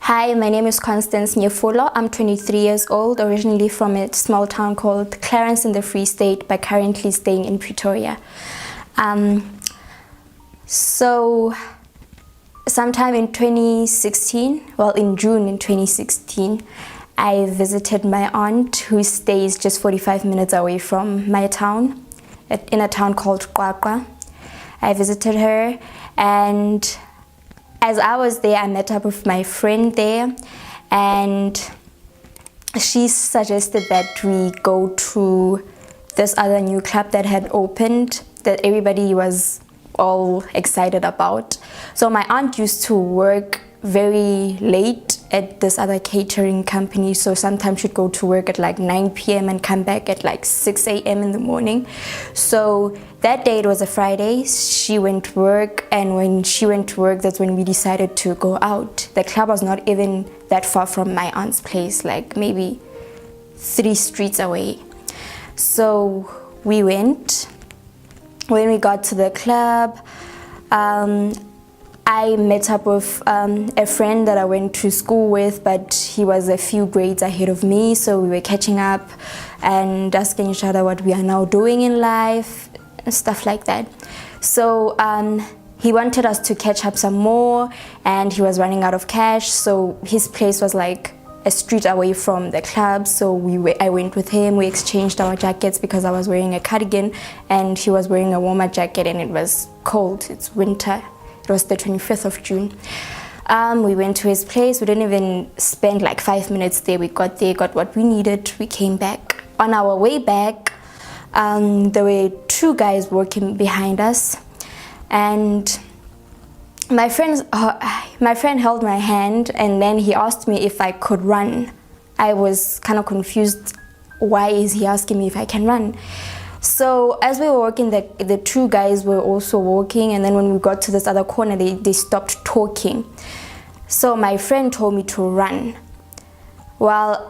Hi, my name is Constance Nyefolo. I'm 23 years old, originally from a small town called Clarence in the Free State, but currently staying in Pretoria. So sometime in 2016, well, in June in 2016, I visited my aunt who stays just 45 minutes away from my town, in a town called Qwaqwa. I visited her, and as I was there, I met up with my friend there, and she suggested that we go to this other new club that had opened, that everybody was all excited about. So my aunt used to work very late at this other catering company, so sometimes she'd go to work at like 9 p.m. and come back at like 6 a.m. in the morning. So that day, it was a Friday, she went to work, and when she went to work, that's when we decided to go out. The club was not even that far from my aunt's place, like maybe 3 streets away. So we went. When we got to the club, I met up with a friend that I went to school with, but he was a few grades ahead of me, so we were catching up and asking each other what we are now doing in life and stuff like that. So he wanted us to catch up some more, and he was running out of cash, so his place was like a street away from the club, so I went with him. We exchanged our jackets because I was wearing a cardigan and he was wearing a warmer jacket, and it was cold, it's winter. It was the 25th of June. We went to his place. We didn't even spend like 5 minutes there. We got there, got what we needed, we came back. On our way back, there were 2 guys working behind us, and my friend held my hand, and then he asked me if I could run. I was kind of confused. Why is he asking me if I can run? So as we were walking, the 2 guys were also walking, and then when we got to this other corner, they stopped talking. So my friend told me to run. Well,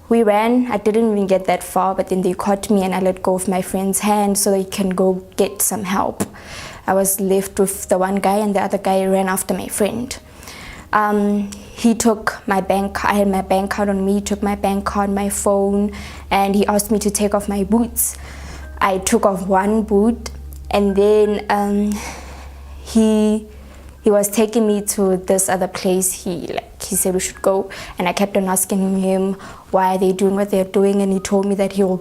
we ran. I didn't even get that far, but then they caught me, and I let go of my friend's hand so they can go get some help. I was left with the one guy, and the other guy ran after my friend. He took my bank. I had my bank card on me. He took my bank card, my phone, and he asked me to take off my boots. I took off one boot, and then he was taking me to this other place. He said we should go, and I kept on asking him why are they doing what they're doing, and he told me that he will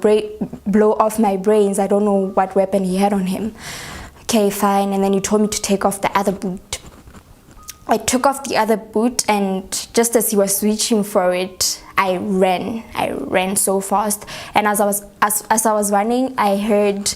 blow off my brains. I don't know what weapon he had on him. Okay, fine. And then he told me to take off the other boot. I took off the other boot, and just as he was reaching for it, I ran so fast. And as I was running, I heard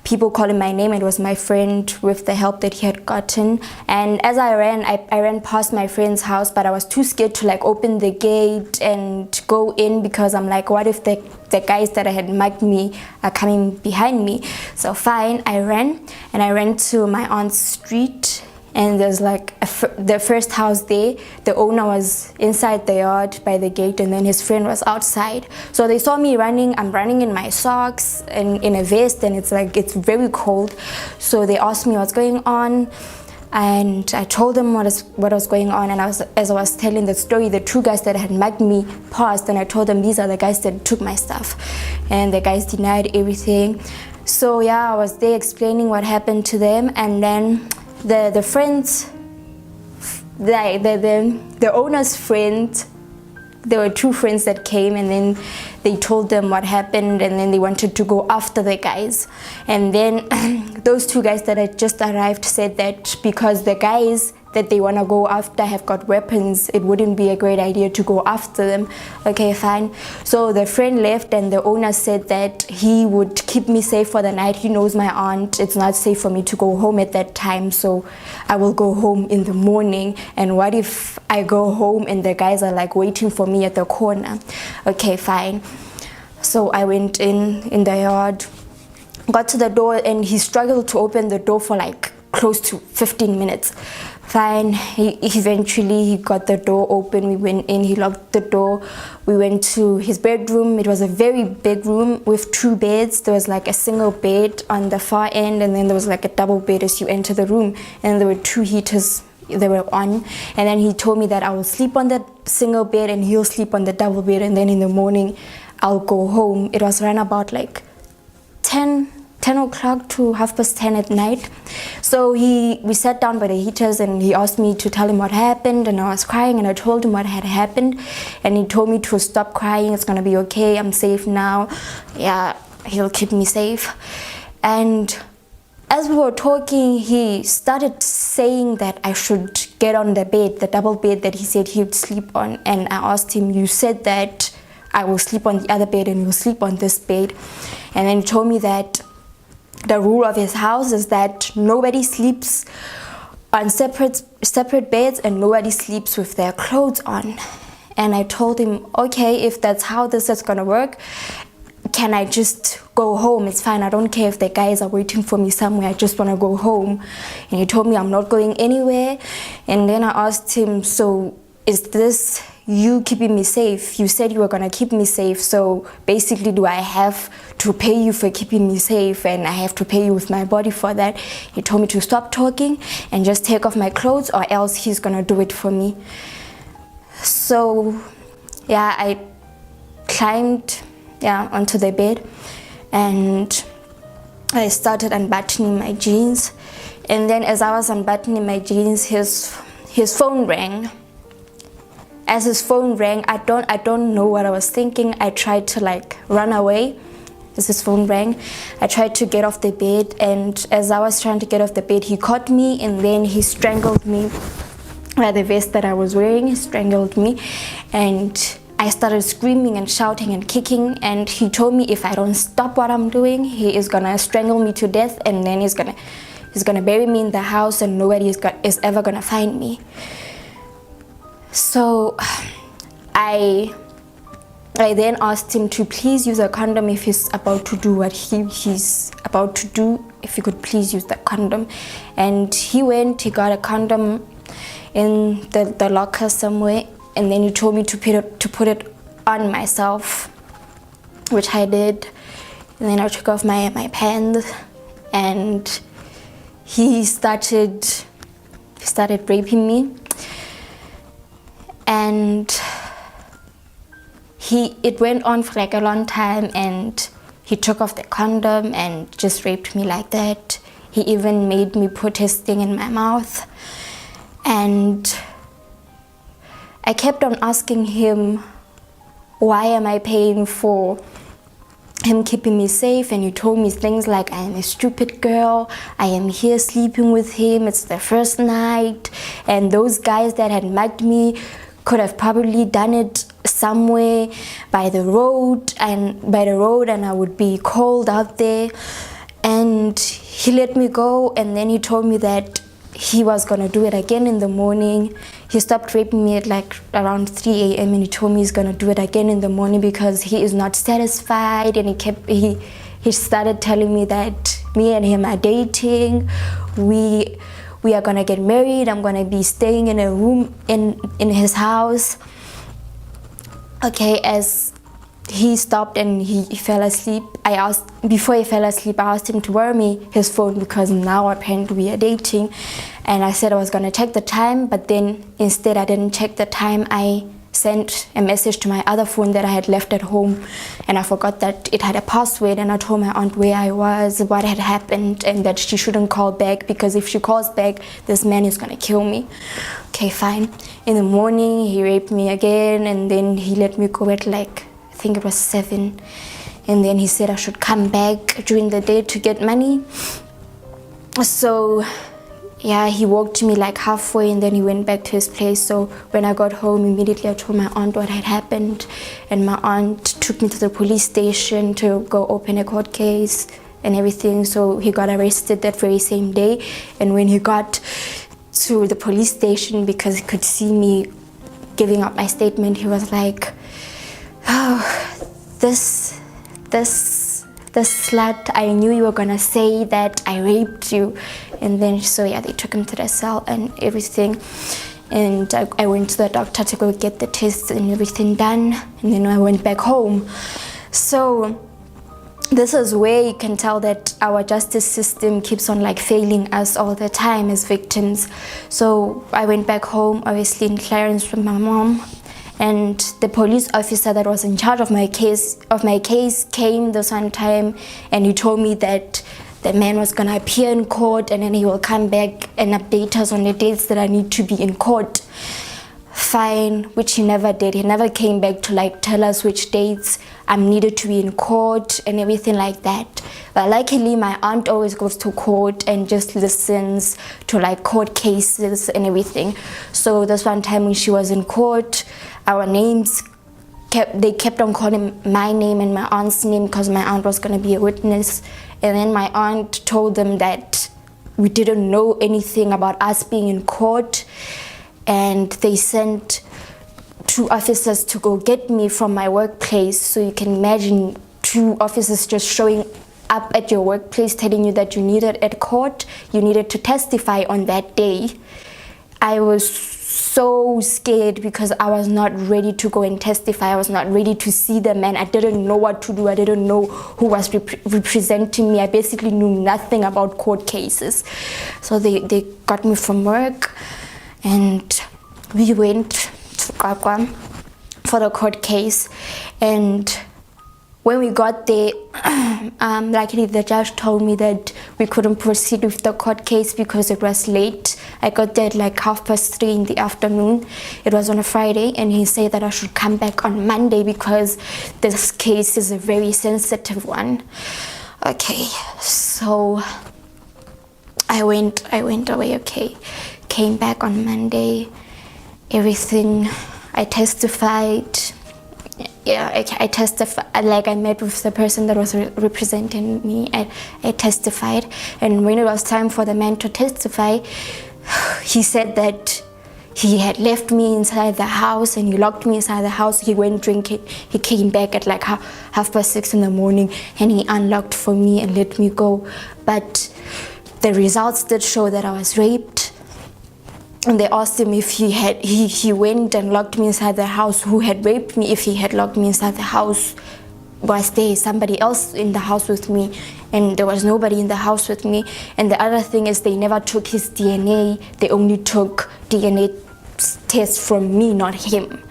people calling my name. It was my friend with the help that he had gotten. And as I ran past my friend's house, but I was too scared to like open the gate and go in, because I'm like, what if the guys that had mugged me are coming behind me? So fine, I ran to my aunt's street. And there's like the first house there. The owner was inside the yard by the gate, and then his friend was outside. So they saw me running. I'm running in my socks and in a vest, and it's very cold. So they asked me what's going on, and I told them what was going on. And as I was telling the story, the 2 guys that had mugged me passed, and I told them these are the guys that took my stuff, and the guys denied everything. So yeah, I was there explaining what happened to them, and then the friends, the owner's friend, there were 2 friends that came, and then they told them what happened, and then they wanted to go after the guys. And then those 2 guys that had just arrived said that because the guys that they want to go after have got weapons, it wouldn't be a great idea to go after them. Okay, fine. So the friend left, and the owner said that he would keep me safe for the night. He knows my aunt. It's not safe for me to go home at that time, so I will go home in the morning. And what if I go home and the guys are like waiting for me at the corner? Okay, fine. So I went in the yard, got to the door, and he struggled to open the door for like close to 15 minutes. Fine, eventually he got the door open. We went in, he locked the door. We went to his bedroom. It was a very big room with 2 beds. There was like a single bed on the far end, and then there was like a double bed as you enter the room. And there were 2 heaters they were on, and then he told me that I will sleep on that single bed and he'll sleep on the double bed, and then in the morning I'll go home. It was around about like 10 o'clock to 10:30 at night. So we sat down by the heaters and he asked me to tell him what happened, and I was crying and I told him what had happened, and he told me to stop crying, it's gonna be okay, I'm safe now, yeah, he'll keep me safe. And as we were talking, he started saying that I should get on the bed, the double bed that he said he would sleep on. And I asked him, you said that I will sleep on the other bed and you'll sleep on this bed. And then he told me that the rule of his house is that nobody sleeps on separate beds and nobody sleeps with their clothes on. And I told him, okay, if that's how this is gonna work, can I just go home? It's fine, I don't care if the guys are waiting for me somewhere, I just want to go home. And he told me I'm not going anywhere. And then I asked him, so is this you keeping me safe? You said you were going to keep me safe, so basically do I have to pay you for keeping me safe and I have to pay you with my body for that? He told me to stop talking and just take off my clothes, or else he's going to do it for me. So yeah, I climbed onto the bed and I started unbuttoning my jeans. And then as I was unbuttoning my jeans, his phone rang. As his phone rang, I don't know what I was thinking. I tried to like run away as his phone rang. I tried to get off the bed, and as I was trying to get off the bed, he caught me and then he strangled me by the vest that I was wearing. He strangled me, and I started screaming and shouting and kicking, and he told me if I don't stop what I'm doing, he is gonna strangle me to death, and then he's gonna bury me in the house and nobody is ever gonna find me. So I then asked him to please use a condom if he's about to do what he's about to do, if he could please use the condom. And he went, he got a condom in the locker somewhere, and then he told me to put it on myself, which I did. And then I took off my pants, and he started raping me. And it went on for like a long time, and he took off the condom and just raped me like that. He even made me put his thing in my mouth. And I kept on asking him, why am I paying for him keeping me safe? And he told me things like, I am a stupid girl, I am here sleeping with him, it's the first night, and those guys that had mugged me could have probably done it somewhere by the road, and I would be cold out there. And he let me go, and then he told me that he was gonna do it again in the morning. He stopped raping me at like around 3 a.m. and he told me he's gonna do it again in the morning because he is not satisfied. And he started telling me that me and him are dating. We are gonna get married. I'm gonna be staying in a room in his house. Okay, as he stopped and he fell asleep, before he fell asleep, I asked him to borrow me his phone because now apparently we are dating. And I said I was gonna check the time, but then instead I didn't check the time. I sent a message to my other phone that I had left at home, and I forgot that it had a password. And I told my aunt where I was, what had happened, and that she shouldn't call back because if she calls back, this man is gonna kill me. Okay, fine. In the morning, he raped me again, and then he let me go at like, I think it was 7. And then he said I should come back during the day to get money. So yeah, he walked me like halfway and then he went back to his place. So when I got home, immediately I told my aunt what had happened, and my aunt took me to the police station to go open a court case and everything. So he got arrested that very same day. And when he got to the police station, because he could see me giving up my statement, he was like, oh, this slut, I knew you were gonna say that I raped you. And then so yeah, they took him to the cell and everything, and I went to the doctor to go get the tests and everything done, and then I went back home. So this is where you can tell that our justice system keeps on like failing us all the time as victims. So I went back home, obviously in Clarence with my mom, and the police officer that was in charge of my case came this one time, and he told me that the man was gonna appear in court and then he will come back and update us on the dates that I need to be in court. Fine, which he never did. He never came back to like tell us which dates I'm needed to be in court and everything like that. But luckily my aunt always goes to court and just listens to like court cases and everything. So this one time when she was in court, our names they kept on calling my name and my aunt's name because my aunt was going to be a witness. And then my aunt told them that we didn't know anything about us being in court, and they sent 2 officers to go get me from my workplace. So you can imagine 2 officers just showing up at your workplace telling you that you needed at court, you needed to testify on that day. I was so scared because I was not ready to go and testify. I was not ready to see the man. I didn't know what to do. I didn't know who was representing me. I basically knew nothing about court cases. So they got me from work and we went to Kakwa for the court case. And when we got there, luckily the judge told me that we couldn't proceed with the court case because it was late. I got there at like 3:30 in the afternoon. It was on a Friday, and he said that I should come back on Monday because this case is a very sensitive one. Okay, so I went away, okay. Came back on Monday, everything, I testified. Yeah, I testified, like I met with the person that was representing me. I testified, and when it was time for the man to testify, he said that he had left me inside the house and he locked me inside the house. He went drinking. He came back at like 6:30 in the morning and he unlocked for me and let me go. But the results did show that I was raped. And they asked him if he went and locked me inside the house, who had raped me. If he had locked me inside the house, was there somebody else in the house with me? And there was nobody in the house with me. And the other thing is they never took his DNA. They only took DNA tests from me, not him.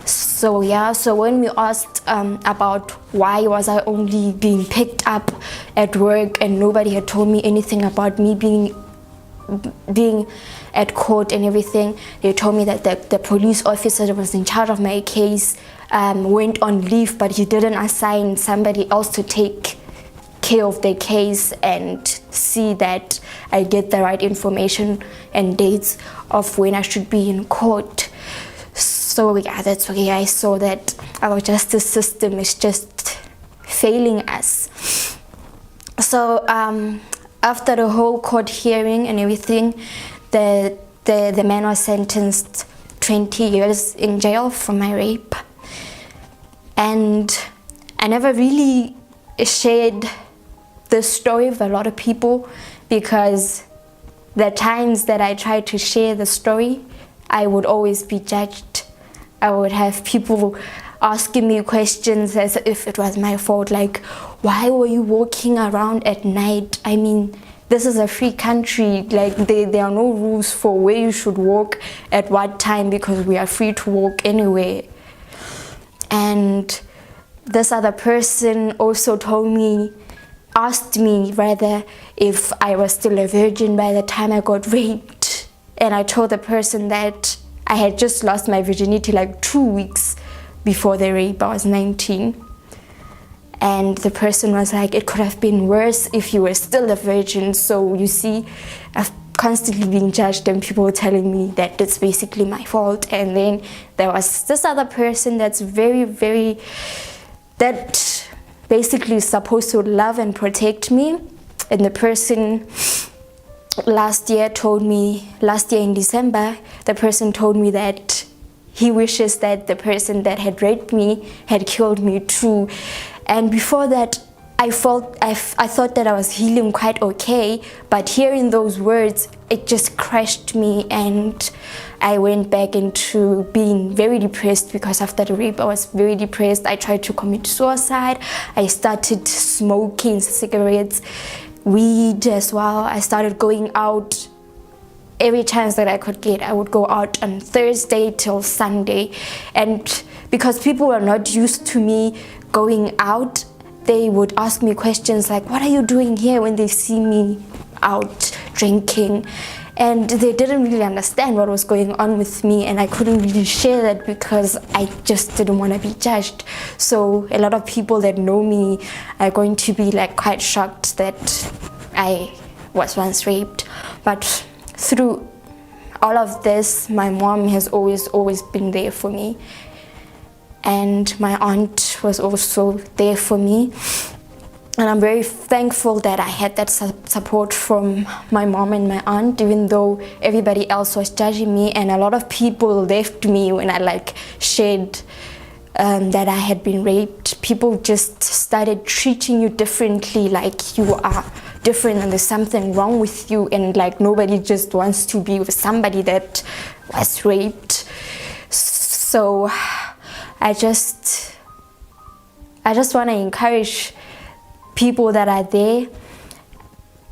So yeah, so when we asked about why was I only being picked up at work and nobody had told me anything about me being at court and everything, they told me that the police officer that was in charge of my case went on leave, but he didn't assign somebody else to take care of the case and see that I get the right information and dates of when I should be in court. So yeah, that's why I saw that our justice system is just failing us. So after the whole court hearing and everything, the man was sentenced 20 years in jail for my rape. And I never really shared this story with a lot of people because the times that I tried to share the story, I would always be judged. I would have people asking me questions as if it was my fault, like, why were you walking around at night? I mean, this is a free country, like there are no rules for where you should walk at what time because we are free to walk anywhere. And this other person also asked me rather if I was still a virgin by the time I got raped. And I told the person that I had just lost my virginity like 2 weeks before the rape. I was 19. And the person was like, it could have been worse if you were still a virgin. So you see, I've constantly been judged and people telling me that it's basically my fault. And then there was this other person that's that basically is supposed to love and protect me. And the person last year in December, the person told me that he wishes that the person that had raped me had killed me too. And before that, I thought that I was healing quite okay, but hearing those words, it just crushed me, and I went back into being very depressed because after the rape I was very depressed. I tried to commit suicide. I started smoking cigarettes, weed as well. I started going out every chance that I could get. I would go out on Thursday till Sunday, and because people were not used to me going out, they would ask me questions like, what are you doing here, when they see me out drinking. And they didn't really understand what was going on with me, and I couldn't really share that because I just didn't want to be judged. So a lot of people that know me are going to be like quite shocked that I was once raped. But through all of this, my mom has always been there for me, and my aunt was also there for me. And I'm very thankful that I had that support from my mom and my aunt, even though everybody else was judging me, and a lot of people left me when I like shared that I had been raped. People just started treating you differently, like you are different and there's something wrong with you, and like nobody just wants to be with somebody that was raped. So I just want to encourage people that are there,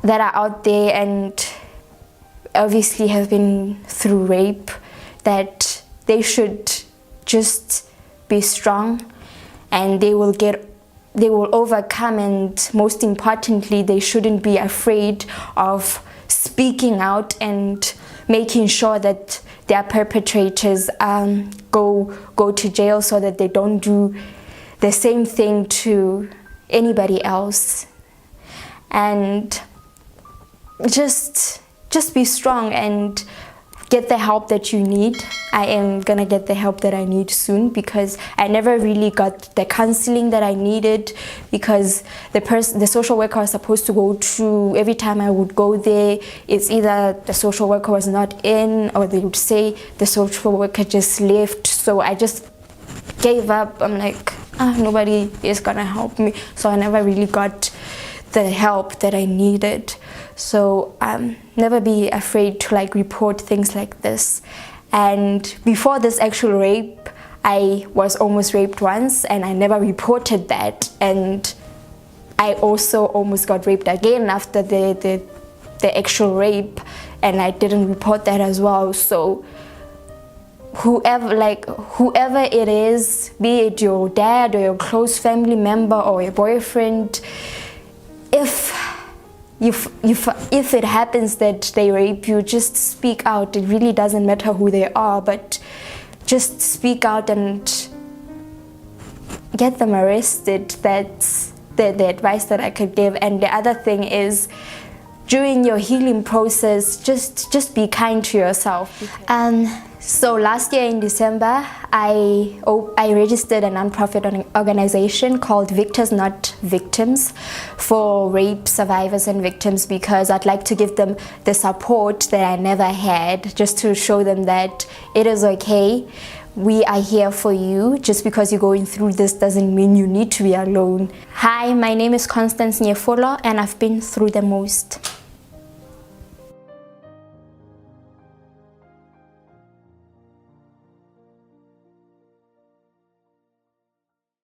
that are out there and obviously have been through rape, that they should just be strong, and they will overcome, and most importantly, they shouldn't be afraid of speaking out and making sure that their perpetrators go to jail, so that they don't do the same thing to anybody else. And just be strong and get the help that you need. I am gonna get the help that I need soon, because I never really got the counseling that I needed, because the social worker was supposed to go to, every time I would go there, it's either the social worker was not in, or they would say the social worker just left. So I just gave up. I'm like, nobody is gonna help me. So I never really got the help that I needed. So never be afraid to like report things like this. And before this actual rape, I was almost raped once, and I never reported that. And I also almost got raped again after the actual rape, and I didn't report that as well. So whoever it is, be it your dad or your close family member or your boyfriend, if it happens that they rape you, just speak out. It really doesn't matter who they are, but just speak out and get them arrested. That's the advice that I could give. And the other thing is, during your healing process, just be kind to yourself. So last year in December, I registered a non-profit organization called Victors Not Victims for rape survivors and victims, because I'd like to give them the support that I never had, just to show them that it is okay. We are here for you. Just because you're going through this doesn't mean you need to be alone. Hi, my name is Constance Nyefolo, and I've been through the most.